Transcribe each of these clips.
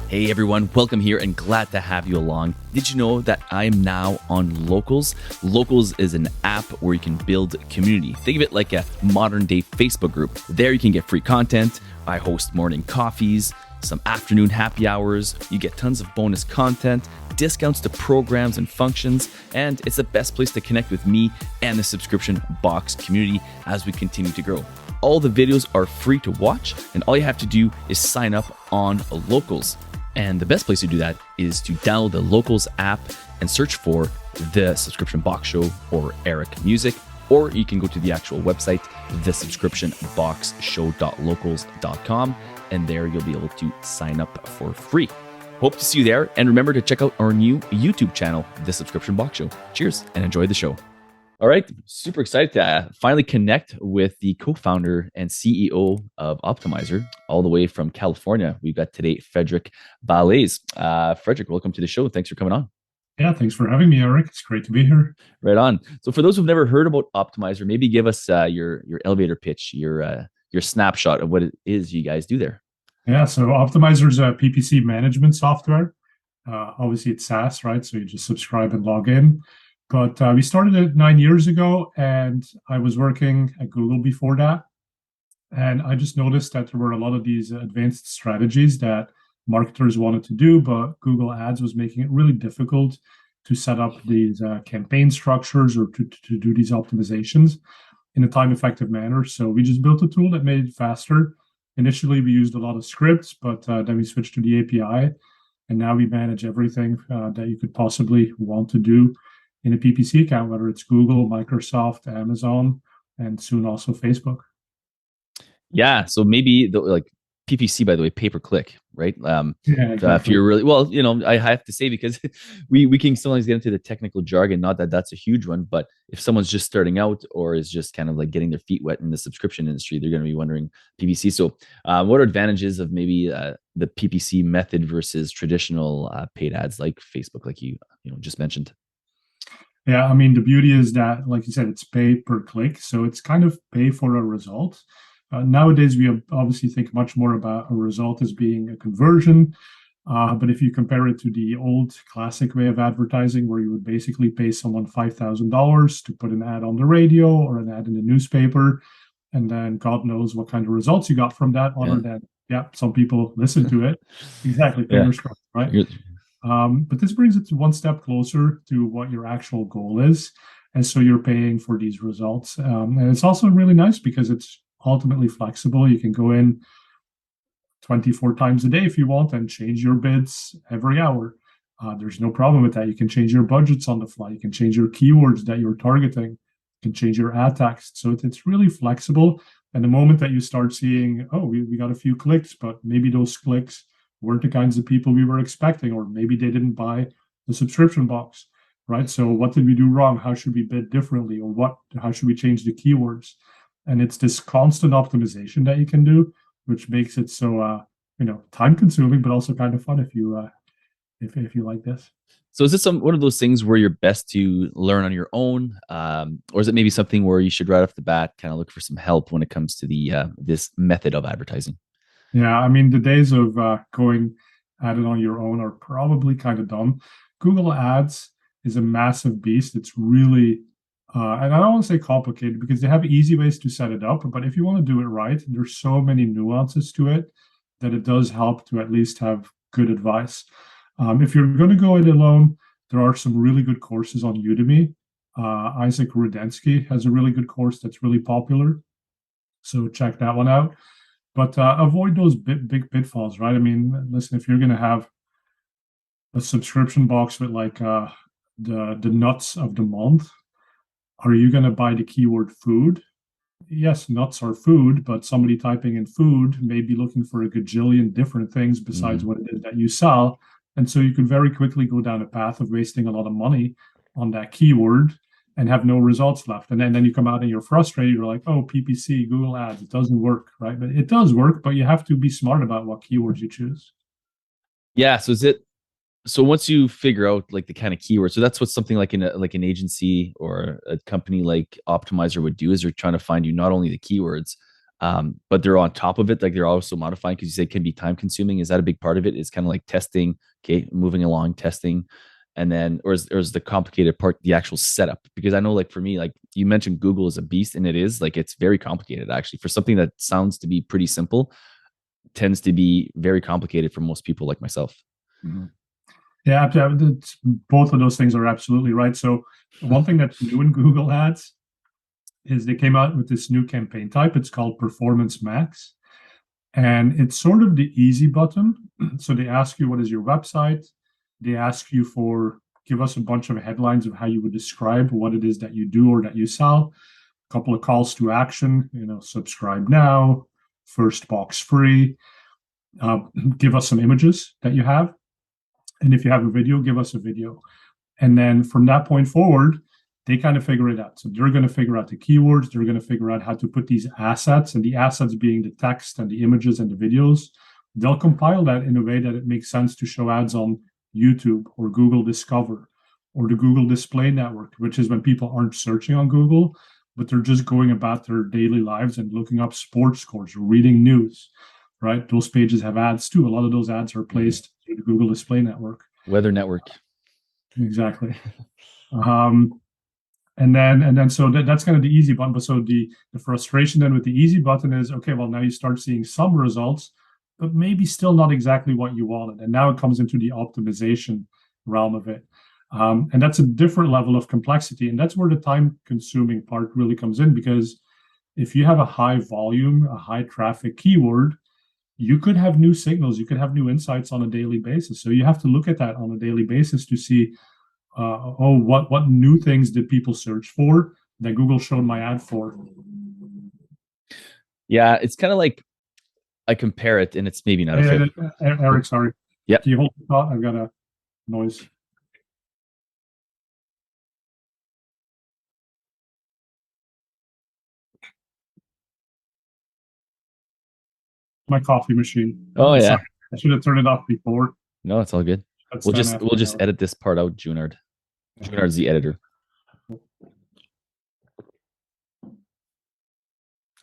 Hey everyone, welcome here and glad to have you along. Did you know that I am now on Locals? Locals is an app where you can build community. Think of it like a modern day Facebook group. There you can get free content. I host morning coffees, some afternoon happy hours. You get tons of bonus content, discounts to programs and functions, and it's the best place to connect with me and the subscription box community as we continue to grow. All the videos are free to watch, and all you have to do is sign up on Locals. And the best place to do that is to download the Locals app and search for The Subscription Box Show or Eric Music, or you can go to the actual website, thesubscriptionboxshow.locals.com, and there you'll be able to sign up for free. Hope to see you there, and remember to check out our new YouTube channel, The Subscription Box Show. Cheers, and enjoy the show. All right, super excited to finally connect with the co-founder and CEO of Optmyzr, all the way from California. We've got today Frederick Vallaeys. Frederick, welcome to the show. Thanks for coming on. Yeah, thanks for having me, Eric. It's great to be here. Right on. So for those who've never heard about Optmyzr, maybe give us your elevator pitch, your snapshot of what it is you guys do there. Yeah, so Optmyzr is a PPC management software. Obviously, it's SaaS, right? So you just subscribe and log in. But we started it 9 years ago, and I was working at Google before that. And I just noticed that there were a lot of these advanced strategies that marketers wanted to do, but Google Ads was making it really difficult to set up these campaign structures or to do these optimizations in a time-effective manner. So we just built a tool that made it faster. Initially, we used a lot of scripts, but then we switched to the API, and now we manage everything that you could possibly want to do in a PPC account, whether it's Google, Microsoft, Amazon, and soon also Facebook. Yeah, so maybe like PPC, by the way, pay per click, right? Yeah, exactly. If you're really well, I have to say, because we can sometimes get into the technical jargon. Not that that's a huge one, but if someone's just starting out or is just kind of like getting their feet wet in the subscription industry, they're going to be wondering PPC. So, what are advantages of maybe the PPC method versus traditional paid ads like Facebook, like you just mentioned? Yeah, I mean, the beauty is that, like you said, it's pay per click. So it's kind of pay for a result. Nowadays, we obviously think much more about a result as being a conversion. But if you compare it to the old classic way of advertising, where you would basically pay someone $5,000 to put an ad on the radio or an ad in the newspaper, and then God knows what kind of results you got from that, other than, some people listen to it. Exactly, fingers crossed, right? But this brings it to one step closer to what your actual goal is. And so you're paying for these results. And it's also really nice because it's ultimately flexible. You can go in 24 times a day if you want and change your bids every hour. There's no problem with that. You can change your budgets on the fly. You can change your keywords that you're targeting. You can change your ad text. So it's really flexible. And the moment that you start seeing, we got a few clicks, but maybe those clicks weren't the kinds of people we were expecting, or maybe they didn't buy the subscription box, right? So what did we do wrong? How should we bid differently? Or how should we change the keywords? And it's this constant optimization that you can do, which makes it so, time consuming, but also kind of fun if you like this. So is this one of those things where you're best to learn on your own? Or is it maybe something where you should right off the bat kind of look for some help when it comes to the this method of advertising? Yeah, I mean, the days of going at it on your own are probably kind of done. Google Ads is a massive beast. It's really, and I don't want to say complicated because they have easy ways to set it up. But if you want to do it right, there's so many nuances to it that it does help to at least have good advice. If you're going to go it alone, there are some really good courses on Udemy. Isaac Rudensky has a really good course that's really popular. So check that one out. But avoid those big pitfalls, right? I mean, listen, if you're going to have a subscription box with like the nuts of the month, are you going to buy the keyword food? Yes, nuts are food, but somebody typing in food may be looking for a gajillion different things besides what it is that you sell. And so you could very quickly go down a path of wasting a lot of money on that keyword and have no results left. And then you come out and you're frustrated. You're like, PPC, Google Ads, it doesn't work, right? But it does work, but you have to be smart about what keywords you choose. Yeah. So once you figure out like the kind of keywords, so that's what something like an agency or a company like Optmyzr would do, is they're trying to find you not only the keywords, but they're on top of it. Like they're also modifying because you say it can be time consuming. Is that a big part of it? It's kind of like testing, okay, moving along, testing, and then or is the complicated part the actual setup? Because I know like for me, like you mentioned Google is a beast, and it is like it's very complicated actually for something that sounds to be pretty simple tends to be very complicated for most people like myself. Mhm. Yeah, both of those things are absolutely right. So one thing that's new in Google Ads is they came out with this new campaign type. It's called Performance Max. And it's sort of the easy button. So they ask you, what is your website? They ask you for, give us a bunch of headlines of how you would describe what it is that you do or that you sell. A couple of calls to action, subscribe now, first box free. Give us some images that you have. And if you have a video, give us a video. And then from that point forward, they kind of figure it out. So they're going to figure out the keywords. They're going to figure out how to put these assets, and the assets being the text and the images and the videos. They'll compile that in a way that it makes sense to show ads on YouTube or Google Discover or the Google Display Network, which is when people aren't searching on Google, but they're just going about their daily lives and looking up sports scores or reading news, right? Those pages have ads too. A lot of those ads are placed through the Google Display Network. Weather Network. Exactly. And then so that's kind of the easy button. But so the frustration then with the easy button is, okay, well, now you start seeing some results, but maybe still not exactly what you wanted. And now it comes into the optimization realm of it. And that's a different level of complexity. And that's where the time consuming part really comes in, because if you have a high volume, a high traffic keyword, you could have new signals, you could have new insights on a daily basis. So you have to look at that on a daily basis to see, what new things did people search for that Google showed my ad for? Yeah, it's kind of like I compare it, and it's maybe not a fair. Eric, sorry. Yeah. Can you hold the thought? I've got a noise. My coffee machine. Oh yeah. Sorry. I should have turned it off before. No, it's all good. That's We'll just edit this part out, Junard. Junard's the editor.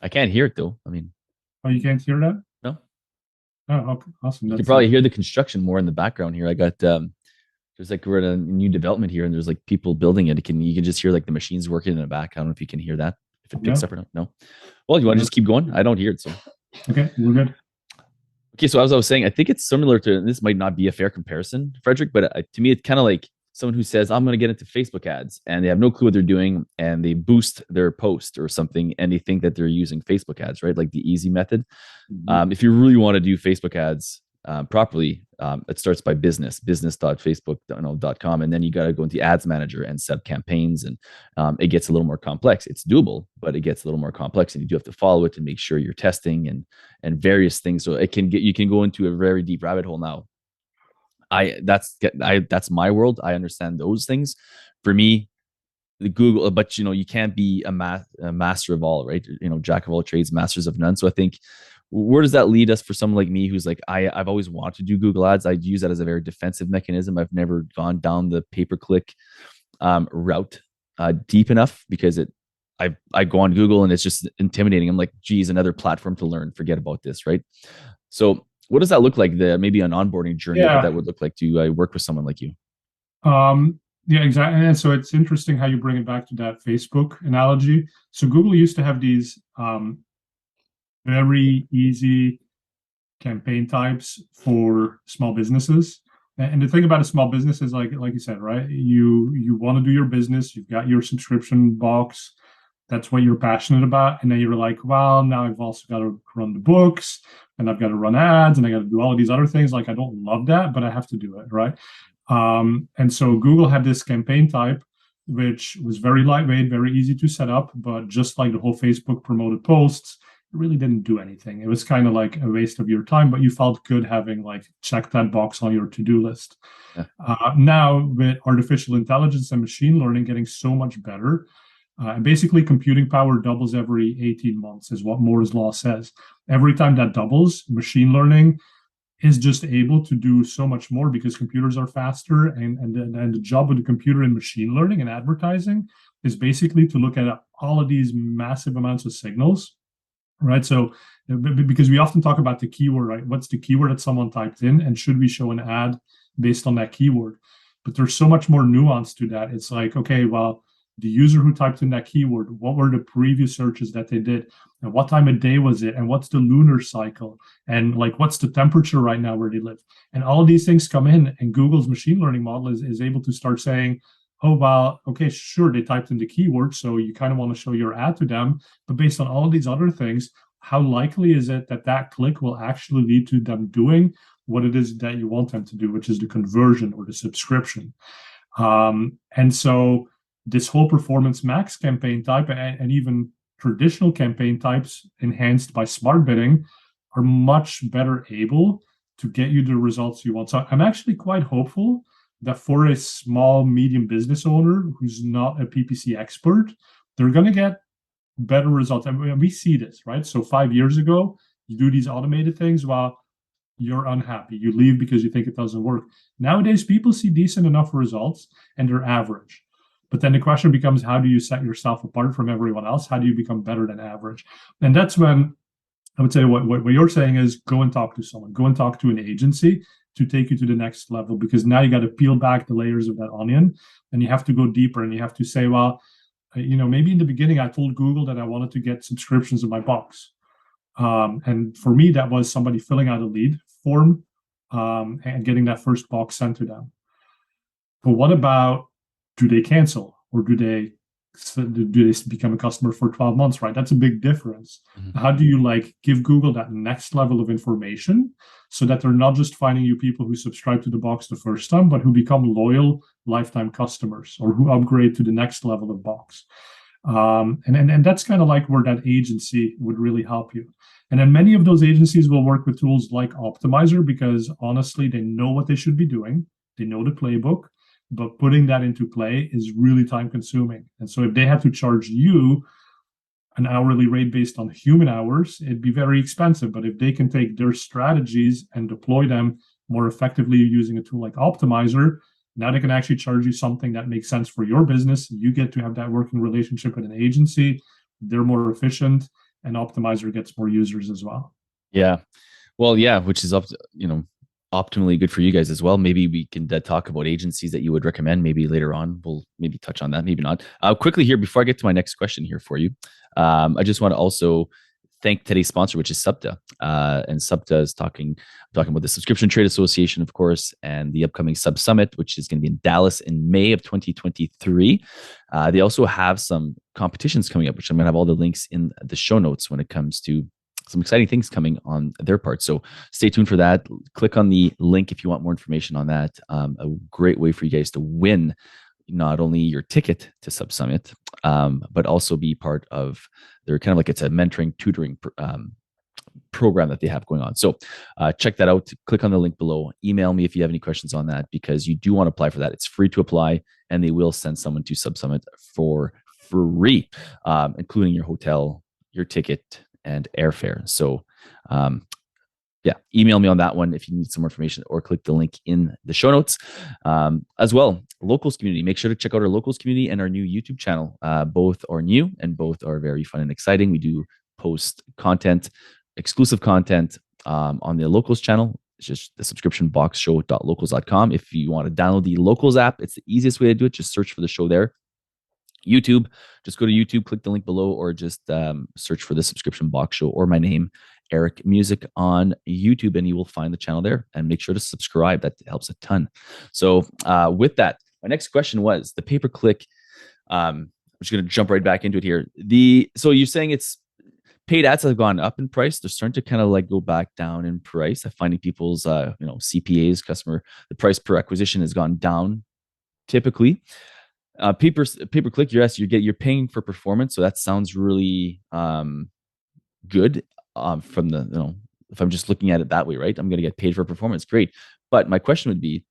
I can't hear it though. I mean, oh, you can't hear that? No. Oh, okay, awesome. You can probably hear the construction more in the background here. I got there's like we're at a new development here, and there's like people building it. You can just hear like the machines working in the back. I don't know if you can hear that, if it picks up or not. No. Well, you want to just keep going? I don't hear it. So okay, we're good. Okay, so as I was saying, I think it's similar to, this might not be a fair comparison, Frederick, but to me, it's kind of like someone who says, I'm going to get into Facebook ads, and they have no clue what they're doing, and they boost their post or something, and they think that they're using Facebook ads, right? Like the easy method. Mm-hmm. If you really want to do Facebook ads properly, it starts by business.facebook.com, and then you got to go into ads manager and set campaigns, and it gets a little more complex. It's doable, but it gets a little more complex, and you do have to follow it and make sure you're testing and various things. So you can go into a very deep rabbit hole now. That's my world. I understand those things. For me, the Google, but you can't be a master of all, right? Jack of all trades, masters of none. So I think, where does that lead us for someone like me who's like, I've always wanted to do Google ads. I use that as a very defensive mechanism. I've never gone down the pay-per-click route deep enough, because I go on Google and it's just intimidating. I'm like, geez, another platform to learn. Forget about this, right? So what does that look like? Maybe an onboarding journey that would look like to work with someone like you? Yeah, exactly. And so it's interesting how you bring it back to that Facebook analogy. So Google used to have these very easy campaign types for small businesses. And the thing about a small business is, like you said, right? You want to do your business. You've got your subscription box. That's what you're passionate about. And then you're like, well, now I've also got to run the books, and I've got to run ads, and I got to do all of these other things. Like, I don't love that, but I have to do it, right? And so Google had this campaign type, which was very lightweight, very easy to set up, but just like the whole Facebook promoted posts, it really didn't do anything. It was kind of like a waste of your time, but you felt good having like checked that box on your to-do list. Yeah. Now with artificial intelligence and machine learning getting so much better, and basically computing power doubles every 18 months is what Moore's law says. Every time that doubles, machine learning is just able to do so much more, because computers are faster. And the job of the computer in machine learning and advertising is basically to look at all of these massive amounts of signals right? So because we often talk about the keyword, right? What's the keyword that someone typed in, and should we show an ad based on that keyword? But there's so much more nuance to that. It's like, okay, well, the user who typed in that keyword, what were the previous searches that they did, and what time of day was it, and what's the lunar cycle, and like what's the temperature right now where they live, and all of these things come in, and Google's machine learning model is able to start saying, oh, well, okay, sure, they typed in the keyword, so you kind of want to show your ad to them, but based on all of these other things, how likely is it that that click will actually lead to them doing what it is that you want them to do, which is the conversion or the subscription? And so this whole performance max campaign type and even traditional campaign types enhanced by smart bidding are much better able to get you the results you want. So I'm actually quite hopeful that for a small, medium business owner who's not a PPC expert, they're going to get better results. And we see this, right? So 5 years ago, you do these automated things while you're unhappy. You leave because you think it doesn't work. Nowadays, people see decent enough results and they're average. But then the question becomes, how do you set yourself apart from everyone else? How do you become better than average? And that's when I would say what you're saying is go and talk to someone, go and talk to an agency to take you to the next level, because now you got to peel back the layers of that onion and you have to go deeper and you have to say, well, maybe in the beginning I told Google that I wanted to get subscriptions in my box. And for me, that was somebody filling out a lead form and getting that first box sent to them. But what about, do they cancel or do they become a customer for 12 months, right? That's a big difference. Mm-hmm. How do you give Google that next level of information so that they're not just finding you people who subscribe to the box the first time, but who become loyal lifetime customers or who upgrade to the next level of box? And that's kind of like where that agency would really help you. And then many of those agencies will work with tools like Optmyzr because honestly, they know what they should be doing. They know the playbook, but putting that into play is really time consuming. And so if they had to charge you an hourly rate based on human hours, it'd be very expensive. But if they can take their strategies and deploy them more effectively using a tool like Optmyzr, now they can actually charge you something that makes sense for your business. You get to have that working relationship with an agency. They're more efficient, and Optmyzr gets more users as well. Yeah. Well, yeah, which is optimally good for you guys as well. Maybe we can talk about agencies that you would recommend maybe later on. We'll maybe touch on that, maybe not. Quickly here, before I get to my next question here for you, I just want to also thank today's sponsor, which is Subta. And Subta is talking about the Subscription Trade Association, of course, and the upcoming Sub Summit, which is going to be in Dallas in May of 2023. They also have some competitions coming up, which I'm going to have all the links in the show notes when it comes to some exciting things coming on their part. So stay tuned for that. Click on the link if you want more information on that. A great way for you guys to win not only your ticket to Sub Summit, but also be part of their kind of it's a mentoring, tutoring program that they have going on. So check that out. Click on the link below. Email me if you have any questions on that, because you do want to apply for that. It's free to apply, and they will send someone to Sub Summit for free, including your hotel, your ticket, and airfare. So yeah, email me on that one if you need some more information, or click the link in the show notes. As well, locals community. Make sure to check out our locals community and our new YouTube channel. Both are new and both are very fun and exciting. We do post content, exclusive content on the locals channel. It's just the subscriptionboxshow.locals.com. If you want to download the locals app, it's the easiest way to do it. Just search for the show there. YouTube, just go to YouTube, click the link below, or just search for the Subscription Box Show or my name, Eric Music, on YouTube, and you will find the channel there. And make sure to subscribe. That helps a ton. So with that, my next question was the pay-per-click. I'm just going to jump right back into it here. So you're saying it's paid ads have gone up in price. They're starting to kind of go back down in price. I'm finding people's CPAs, the price per acquisition has gone down typically. Pay-per-click, you're paying for performance, so that sounds really good. From the if I'm just looking at it that way, right? I'm going to get paid for performance, great. But my question would be,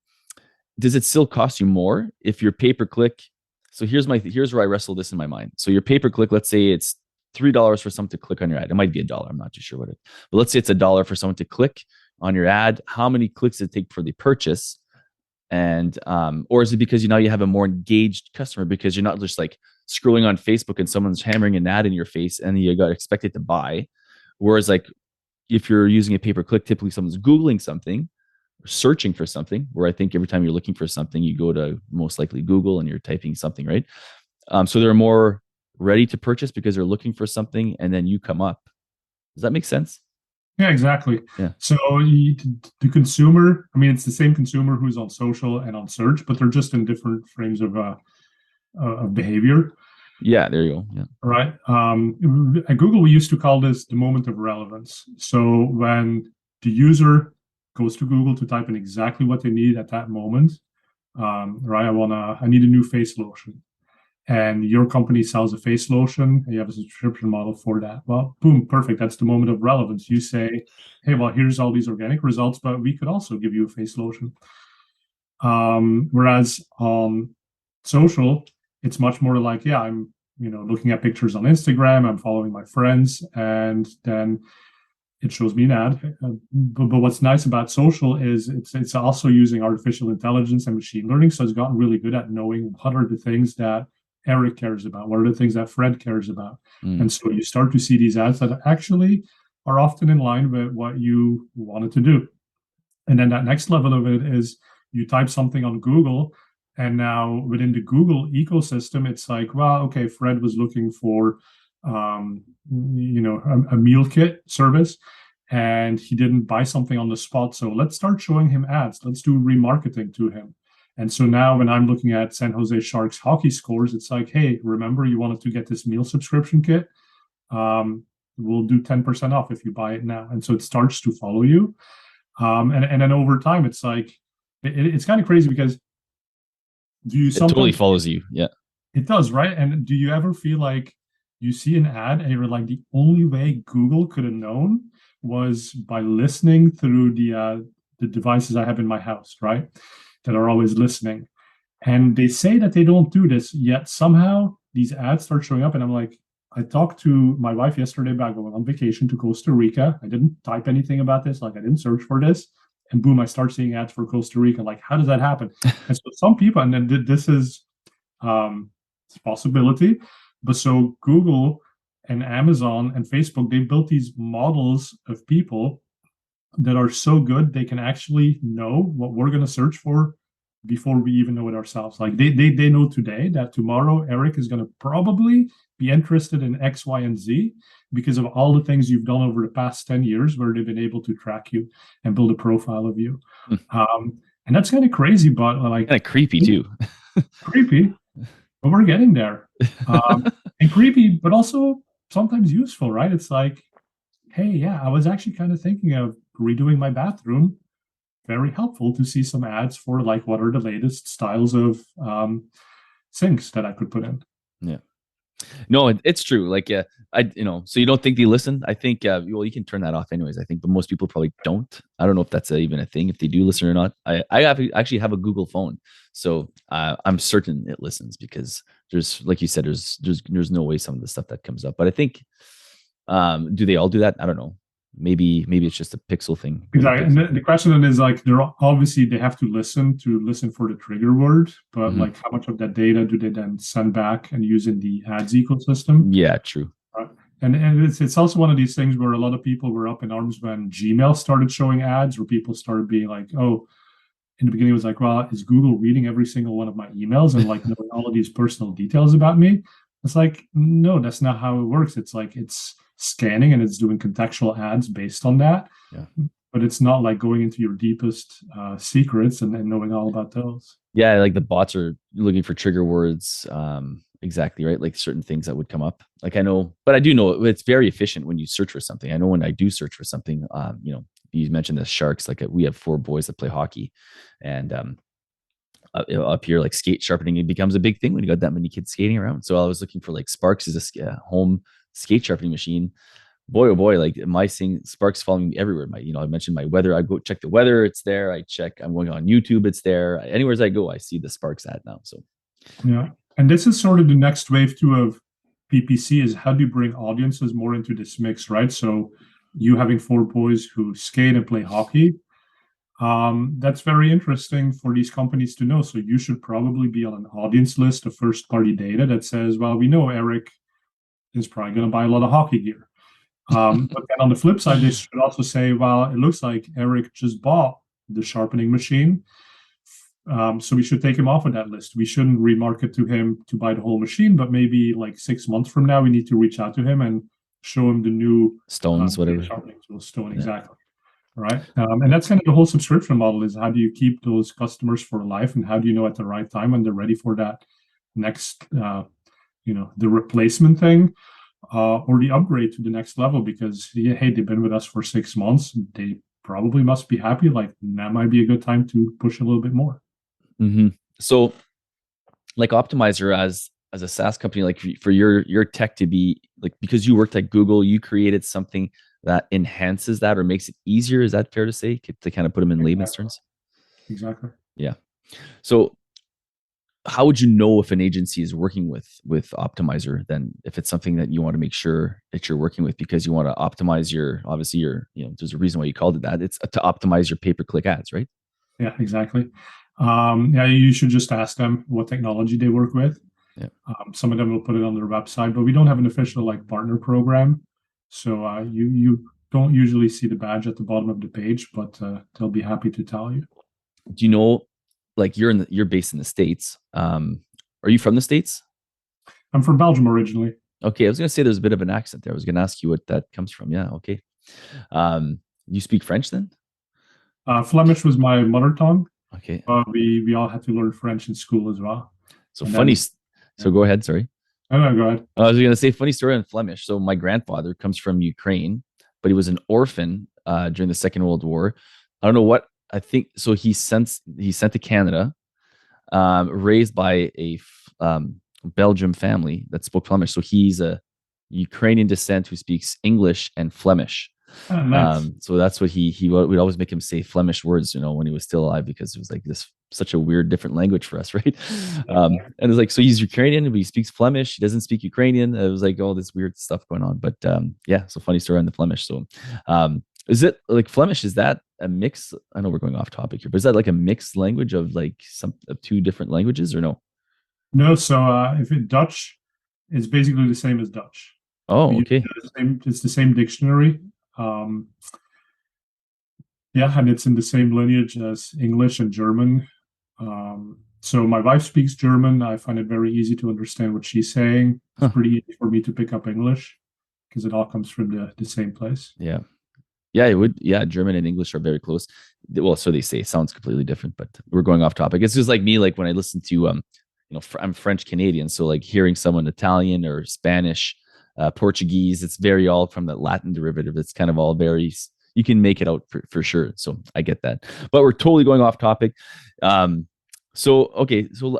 does it still cost you more if your pay-per-click? So here's where I wrestle this in my mind. So your pay-per-click, let's say it's $3 for someone to click on your ad. It might be $1. I'm not too sure what it is, but let's say it's $1 for someone to click on your ad. How many clicks does it take for the purchase? And or is it because you have a more engaged customer, because you're not just scrolling on Facebook and someone's hammering an ad in your face and you got expected to buy? Whereas like if you're using a pay-per-click, typically someone's Googling something or searching for something, where I think every time you're looking for something, you go to most likely Google and you're typing something, right? So they're more ready to purchase because they're looking for something and then you come up. Does that make sense? Yeah, exactly. Yeah. So the consumer, I mean, it's the same consumer who's on social and on search, but they're just in different frames of behavior. Yeah, there you go. Yeah. Right. At Google, we used to call this the moment of relevance. So when the user goes to Google to type in exactly what they need at that moment, right? I need a new face lotion. And your company sells a face lotion and you have a subscription model for that. Well, boom, perfect. That's the moment of relevance. You say, hey, well, here's all these organic results, but we could also give you a face lotion. Whereas on social, it's much more like, yeah, I'm looking at pictures on Instagram, I'm following my friends, and then it shows me an ad. But what's nice about social is it's also using artificial intelligence and machine learning. So it's gotten really good at knowing what are the things that Eric cares about, what are the things that Fred cares about. And so you start to see these ads that actually are often in line with what you wanted to do. And then that next level of it is you type something on Google, and now within the Google ecosystem, it's like, well, okay, Fred was looking for, a meal kit service, and he didn't buy something on the spot. So let's start showing him ads. Let's do remarketing to him. And so now when I'm looking at San Jose Sharks hockey scores, it's like, hey, remember you wanted to get this meal subscription kit? We'll do 10% off if you buy it now. And so it starts to follow you. And then over time, it's like, it's kind of crazy because it totally follows you. Yeah. It does, right? And do you ever feel like you see an ad and you're like, the only way Google could have known was by listening through the devices I have in my house, right? That are always listening. And they say that they don't do this, yet somehow these ads start showing up. And I'm like, I talked to my wife yesterday about going on vacation to Costa Rica. I didn't type anything about this, like I didn't search for this. And boom, I start seeing ads for Costa Rica. Like, how does that happen? And so some people, and then this is it's a possibility. But so Google and Amazon and Facebook, they built these models of people that are so good they can actually know what we're going to search for before we even know it ourselves. Like they know today that tomorrow Eric is going to probably be interested in X, Y, and Z because of all the things you've done over the past 10 years where they've been able to track you and build a profile of you. And that's kind of crazy, but like kind of creepy too. Creepy, but we're getting there. And creepy, but also sometimes useful, right? It's like, hey, yeah, I was actually kind of thinking of redoing my bathroom. Very helpful to see some ads for like what are the latest styles of sinks that I could put in. Yeah. No, it's true. Like, so you don't think they listen? I think, well, you can turn that off anyways, I think, but most people probably don't. I don't know if that's even a thing, if they do listen or not. I actually have a Google phone. So I'm certain it listens because there's, like you said, there's no way some of the stuff that comes up. But I think, do they all do that? I don't know. Maybe it's just a pixel thing. Exactly. And the question then is like, they're obviously they have to listen for the trigger word, but like how much of that data do they then send back and use in the ads ecosystem? Yeah, true. And it's also one of these things where a lot of people were up in arms when Gmail started showing ads, where people started being like, oh, in the beginning it was like, well, is Google reading every single one of my emails and like knowing all of these personal details about me? It's like, no, that's not how it works. It's like it's scanning and it's doing contextual ads based on that. Yeah. But it's not like going into your deepest secrets and knowing all about those. Yeah, like the bots are looking for trigger words. Exactly, right? Like certain things that would come up. Like I know, but I do know it's very efficient when you search for something. I know when I do search for something, you mentioned the Sharks, like we have 4 boys that play hockey, and up here, like skate sharpening, it becomes a big thing when you got that many kids skating around. So I was looking for like Sparks is a home skate sharpening machine. Boy, oh boy, like my Sparks following me everywhere. I mentioned my weather. I go check the weather. It's there. I'm going on YouTube. It's there. Anywhere I go, I see the Sparks ad now. So yeah. And this is sort of the next wave too of PPC is how do you bring audiences more into this mix, right? So you having 4 boys who skate and play hockey, that's very interesting for these companies to know. So you should probably be on an audience list of first party data that says, well, we know Eric is probably going to buy a lot of hockey gear. But then on the flip side, they should also say, well, it looks like Eric just bought the sharpening machine. So we should take him off of that list. We shouldn't remarket to him to buy the whole machine, but maybe like 6 months from now, we need to reach out to him and show him the new Stones, whatever. sharpening tool, Stone, exactly. Right. And that's kind of the whole subscription model is how do you keep those customers for life and how do you know at the right time when they're ready for that next, the replacement thing or the upgrade to the next level because, yeah, hey, they've been with us for 6 months. They probably must be happy. Like that might be a good time to push a little bit more. Mm-hmm. So like Optmyzr as a SaaS company, like for your tech to be like, because you worked at Google, you created something that enhances that or makes it easier. Is that fair to say, to kind of put them in layman's terms? Exactly. Yeah. So how would you know if an agency is working with Optmyzr then if it's something that you want to make sure that you're working with because you want to optimize there's a reason why you called it that. It's to optimize your pay-per-click ads, right? Yeah, exactly. You should just ask them what technology they work with. Yeah. Some of them will put it on their website, but we don't have an official like partner program. So you don't usually see the badge at the bottom of the page, but they'll be happy to tell you. Do you know, like you're based in the States? Are you from the States? I'm from Belgium originally. Okay, I was gonna say there's a bit of an accent there. I was gonna ask you what that comes from. Yeah, okay. You speak French then? Flemish was my mother tongue. Okay. We all had to learn French in school as well. So and funny. So go ahead. Sorry. No, go ahead. I was going to say funny story on Flemish. So my grandfather comes from Ukraine, but he was an orphan during the Second World War. I don't know what I think. So he sent to Canada, raised by a Belgium family that spoke Flemish. So he's a Ukrainian descent who speaks English and Flemish. Oh, nice. So that's what he would always make him say Flemish words, when he was still alive, because it was like this such a weird different language for us, right? And it's like, so he's Ukrainian, but he speaks Flemish. He doesn't speak Ukrainian. It was like all this weird stuff going on. But yeah, so funny story on the Flemish. So is it like Flemish? Is that a mix? I know we're going off topic here, but is that like a mixed language of like some of two different languages or no? No, so if it's Dutch, it's basically the same as Dutch. Oh, okay. It's the same dictionary. And it's in the same lineage as English and German. So my wife speaks German. I find it very easy to understand what she's saying. It's pretty easy for me to pick up English because it all comes from the same place. Yeah. Yeah, it would. Yeah, German and English are very close. Well, so they say. It sounds completely different, but we're going off topic. It's just like me, like when I listen to, I'm French Canadian, so like hearing someone Italian or Spanish, Portuguese, it's very all from the Latin derivative. It's kind of all very, you can make it out for sure. So I get that, but we're totally going off topic. So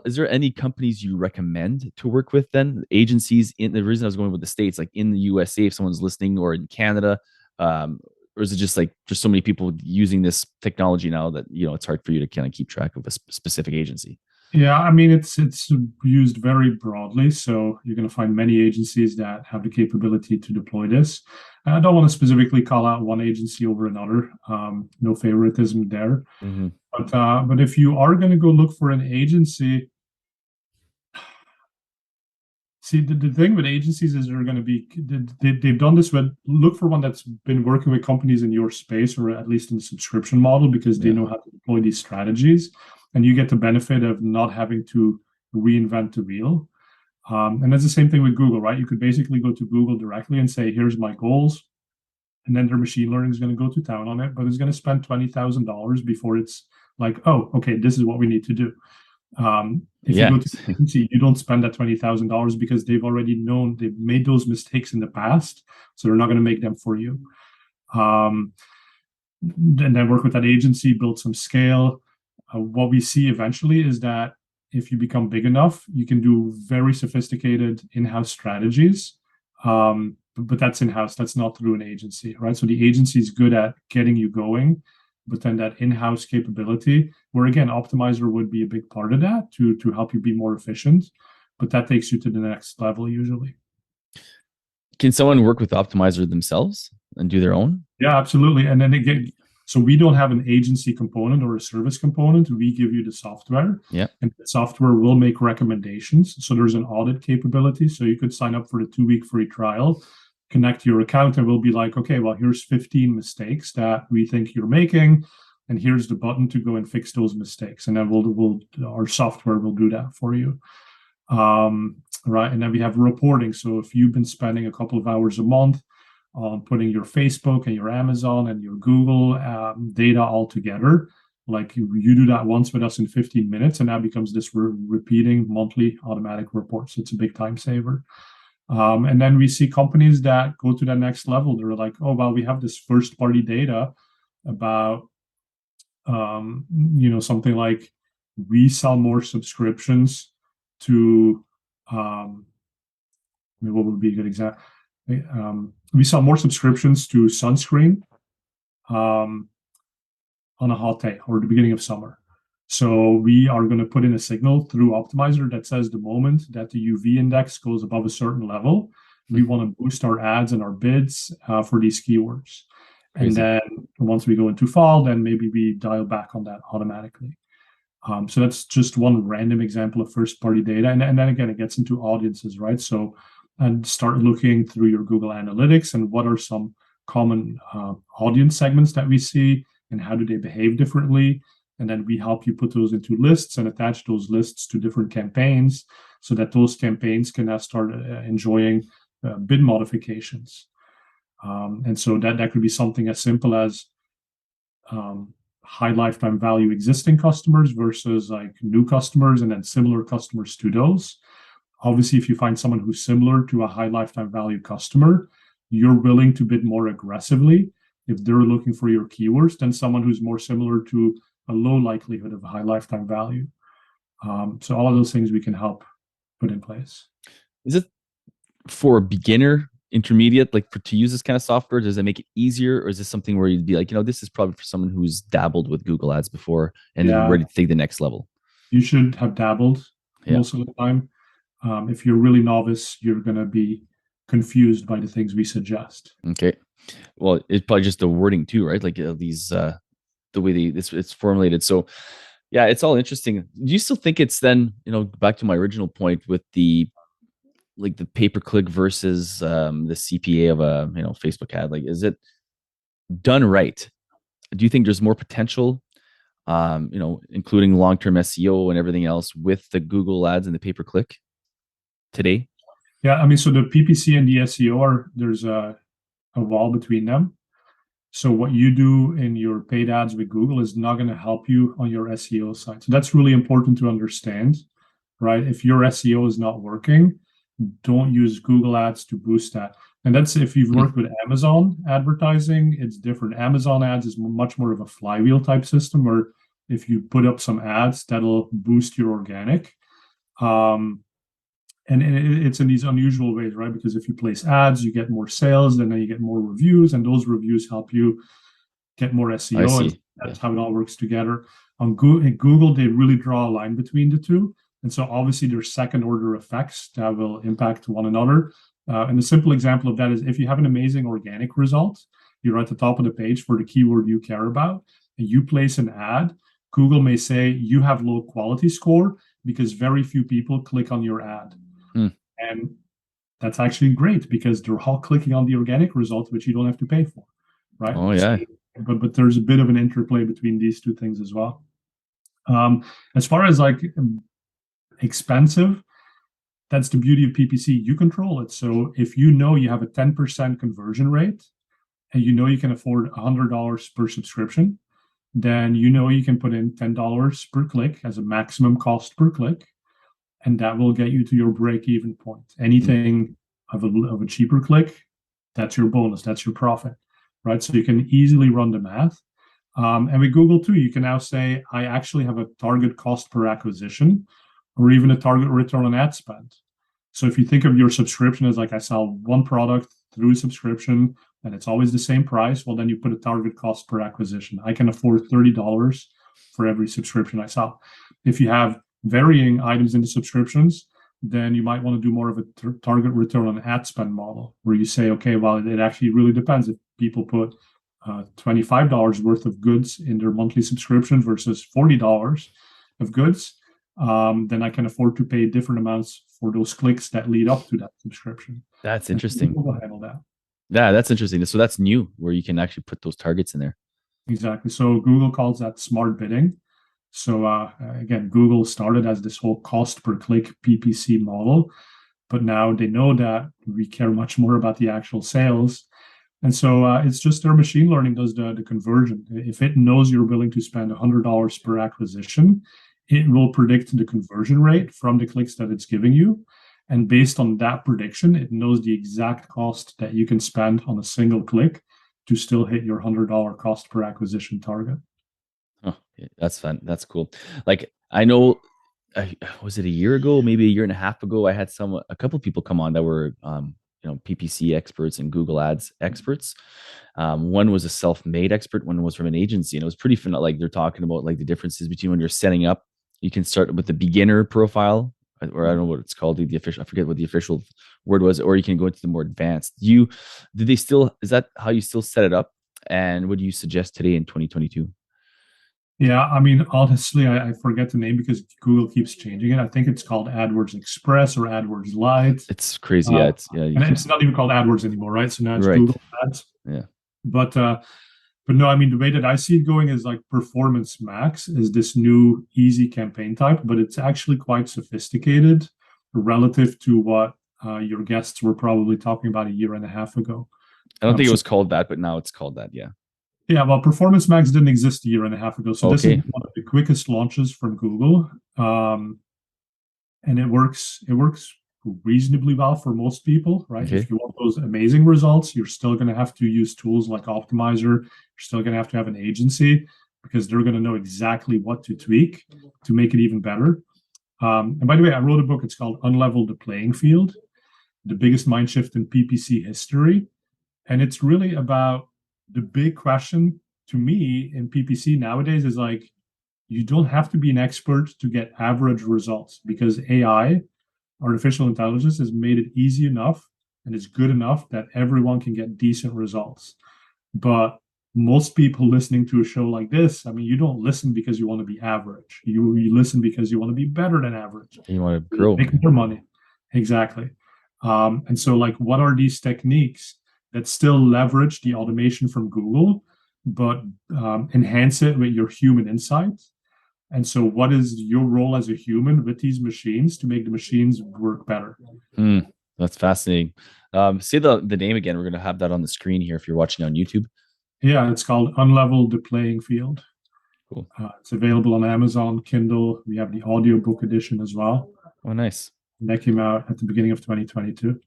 is there any companies you recommend to work with then? Agencies in the reason I was going with the States, like in the USA, if someone's listening, or in Canada, or is it just like there's so many people using this technology now that it's hard for you to kind of keep track of a specific agency? Yeah, I mean it's used very broadly, so you're going to find many agencies that have the capability to deploy this. And I don't want to specifically call out one agency over another. No favoritism there. Mm-hmm. But if you are going to go look for an agency, see, the thing with agencies is they're going to be, they've done this with, look for one that's been working with companies in your space, or at least in the subscription model, because they know how to deploy these strategies. And you get the benefit of not having to reinvent the wheel. And that's the same thing with Google, right? You could basically go to Google directly and say, here's my goals. And then their machine learning is going to go to town on it, but it's going to spend $20,000 before it's like, oh, okay, this is what we need to do. If you go to the agency, you don't spend that $20,000 because they've already known they've made those mistakes in the past, so they're not going to make them for you. And then work with that agency, build some scale. What we see eventually is that if you become big enough, you can do very sophisticated in-house strategies. But that's in-house. That's not through an agency, right? So the agency is good at getting you going, but then that in-house capability, where again, Optmyzr would be a big part of that to help you be more efficient, but that takes you to the next level usually. Can someone work with Optmyzr themselves and do their own? Yeah, absolutely. And then again, so we don't have an agency component or a service component. We give you the software, and the software will make recommendations. So there's an audit capability. So you could sign up for the 2-week free trial, connect to your account and we'll be like, okay, well, here's 15 mistakes that we think you're making, and here's the button to go and fix those mistakes. And then our software will do that for you. Right. And then we have reporting. So if you've been spending a couple of hours a month on putting your Facebook and your Amazon and your Google data all together, like you do that once with us in 15 minutes, and that becomes this repeating monthly automatic report. So it's a big time saver. And then we see companies that go to the next level. They're like, oh, well, we have this first party data about, something like we sell more subscriptions to, what would be a good example? We sell more subscriptions to sunscreen on a hot day or the beginning of summer. So we are going to put in a signal through Optmyzr that says the moment that the UV index goes above a certain level, we want to boost our ads and our bids for these keywords. Crazy. And then once we go into fall, then maybe we dial back on that automatically. So that's just one random example of first-party data. And then again, it gets into audiences, right? So and start looking through your Google Analytics and what are some common audience segments that we see and how do they behave differently. And then we help you put those into lists and attach those lists to different campaigns so that those campaigns can now start enjoying bid modifications. And so that could be something as simple as high lifetime value existing customers versus like new customers and then similar customers to those. Obviously, if you find someone who's similar to a high lifetime value customer, you're willing to bid more aggressively if they're looking for your keywords than someone who's more similar to a low likelihood of a high lifetime value. So all of those things we can help put in place. Is it for a beginner, intermediate, like to use this kind of software? Does it make it easier, or is this something where you'd be like, this is probably for someone who's dabbled with Google Ads before and then ready to take the next level? You should have dabbled most of the time. If you're really novice, you're going to be confused by the things we suggest. Okay. Well, it's probably just the wording too, right? Like these, the way it's formulated. So yeah, it's all interesting. Do you still think it's then, back to my original point with the pay-per-click versus the CPA of a, Facebook ad, like, is it done right? Do you think there's more potential, including long-term SEO and everything else with the Google ads and the pay-per-click today? Yeah, I mean, so the PPC and the SEO there's a wall between them. So what you do in your paid ads with Google is not going to help you on your SEO side. So that's really important to understand, right? If your SEO is not working, don't use Google ads to boost that. And that's if you've worked with Amazon advertising, it's different. Amazon ads is much more of a flywheel type system where if you put up some ads, that'll boost your organic. And it's in these unusual ways, right? Because if you place ads, you get more sales, and then you get more reviews, and those reviews help you get more SEO. And that's how it all works together. On Google, they really draw a line between the two. And so obviously there's second order effects that will impact one another. And a simple example of that is if you have an amazing organic result, you're at the top of the page for the keyword you care about, and you place an ad, Google may say you have low quality score because very few people click on your ad. And that's actually great because they're all clicking on the organic result, which you don't have to pay for, right? Oh, yeah. So, but there's a bit of an interplay between these two things as well. As far as like expensive, that's the beauty of PPC. You control it. So if you know you have a 10% conversion rate and you know you can afford $100 per subscription, then you know you can put in $10 per click as a maximum cost per click. And that will get you to your break-even point. Anything of a cheaper click, that's your bonus, that's your profit, right? So you can easily run the math. And with Google too, you can now say, I actually have a target cost per acquisition or even a target return on ad spend. So if you think of your subscription as like I sell one product through a subscription and it's always the same price, well, then you put a target cost per acquisition. I can afford $30 for every subscription I sell. If you have varying items in the subscriptions, then you might want to do more of a target return on ad spend model where you say, okay, well, it actually really depends. If people put $25 worth of goods in their monthly subscription versus $40 of goods, then I can afford to pay different amounts for those clicks that lead up to that subscription. That's interesting. We'll handle that. Yeah, that's interesting. So that's new, where you can actually put those targets in there. Exactly. So Google calls that smart bidding. So again, Google started as this whole cost per click PPC model, but now they know that we care much more about the actual sales. And so it's just their machine learning does the conversion. If it knows you're willing to spend $100 per acquisition, it will predict the conversion rate from the clicks that it's giving you. And based on that prediction, it knows the exact cost that you can spend on a single click to still hit your $100 cost per acquisition target. Oh, that's fun. That's cool. Like, I know, was it a year ago, maybe a year and a half ago, I had a couple of people come on that were, PPC experts and Google Ads experts. One was a self-made expert, one was from an agency, and it was pretty fun. Like, they're talking about like the differences between when you're setting up. You can start with the beginner profile, or I don't know what it's called, the official, I forget what the official word was, or you can go into the more advanced. Is that how you still set it up? And what do you suggest today in 2022? Yeah, I mean, honestly, I forget the name because Google keeps changing it. I think it's called AdWords Express or AdWords Lite. It's crazy. Yeah, and it's not even called AdWords anymore, right? So now it's right. Google Ads. Yeah. But no, I mean, the way that I see it going is like Performance Max is this new easy campaign type, but it's actually quite sophisticated relative to what your guests were probably talking about a year and a half ago. I don't think it was called that, but now it's called that. Yeah. Yeah, well, Performance Max didn't exist a year and a half ago. So this is one of the quickest launches from Google. And it works reasonably well for most people, right? Okay. If you want those amazing results, you're still going to have to use tools like Optmyzr. You're still going to have an agency because they're going to know exactly what to tweak to make it even better. And by the way, I wrote a book. It's called Unlevel the Playing Field, the biggest mind shift in PPC history. And it's really about the big question to me in PPC nowadays is like, you don't have to be an expert to get average results because AI, artificial intelligence, has made it easy enough and it's good enough that everyone can get decent results. But most people listening to a show like this, I mean, you don't listen because you want to be average. You listen because you want to be better than average. You want to grow. Make more money. Exactly. And so like, what are these techniques that still leverage the automation from Google, but enhance it with your human insights? And so what is your role as a human with these machines to make the machines work better? That's fascinating. Say the name again. We're going to have that on the screen here if you're watching on YouTube. Yeah, it's called Unlevel the Playing Field. Cool. It's available on Amazon, Kindle. We have the audiobook edition as well. Oh, nice. And that came out at the beginning of 2022.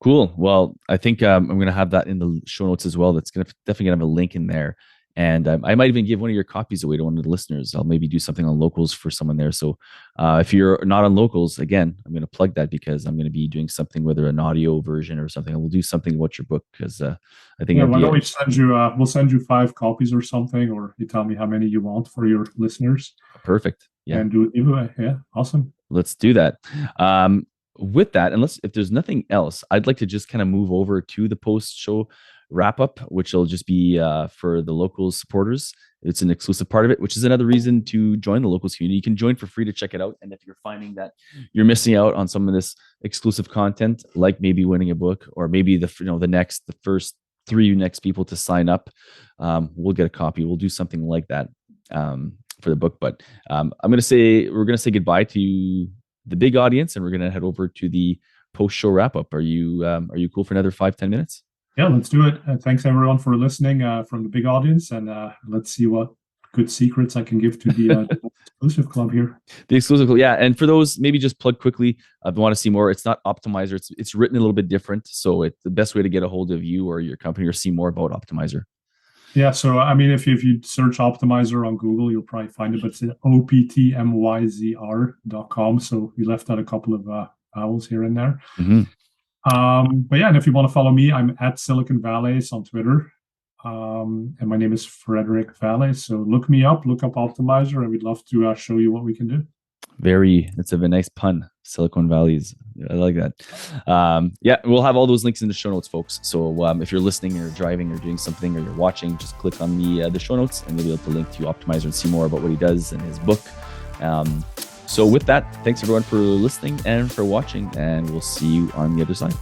Cool. Well, I think I'm going to have that in the show notes as well. That's definitely going to have a link in there. And I might even give one of your copies away to one of the listeners. I'll maybe do something on locals for someone there. So if you're not on locals, again, I'm going to plug that because I'm going to be doing something, whether an audio version or something. I will do something about your book because I think. Yeah, why don't we send you? We'll send you 5 copies or something, or you tell me how many you want for your listeners. Perfect. Yeah. And do it giveaway. Yeah, awesome. Let's do that. With that, if there's nothing else, I'd like to just kind of move over to the post-show wrap-up, which will just be for the locals supporters. It's an exclusive part of it, which is another reason to join the locals community. You can join for free to check it out. And if you're finding that you're missing out on some of this exclusive content, like maybe winning a book, or maybe the first 3 next people to sign up, we'll get a copy. We'll do something like that for the book. But we're going to say goodbye to the big audience, and we're going to head over to the post-show wrap-up. Are you cool for another 5-10 minutes? Yeah, let's do it. Thanks everyone for listening from the big audience, and let's see what good secrets I can give to the exclusive club here. The exclusive club, yeah. And for those, maybe just plug quickly, if you want to see more, it's not Optmyzr. It's written a little bit different. So it's the best way to get a hold of you or your company or see more about Optmyzr. Yeah, so I mean, if you search Optmyzr on Google, you'll probably find it, but it's optmyzr.com. So we left out a couple of vowels here and there. Mm-hmm. But yeah, and if you want to follow me, I'm at Silicon Vallaeys on Twitter. And my name is Frederick Vallaeys. So look me up, look up Optmyzr, and we'd love to show you what we can do. It's a nice pun, Silicon Vallaeys. I like that. Yeah, we'll have all those links in the show notes, folks. So if you're listening or driving or doing something or you're watching, just click on the show notes and you'll be able to link to Optmyzr and see more about what he does and his book. So with that, thanks everyone for listening and for watching, and we'll see you on the other side.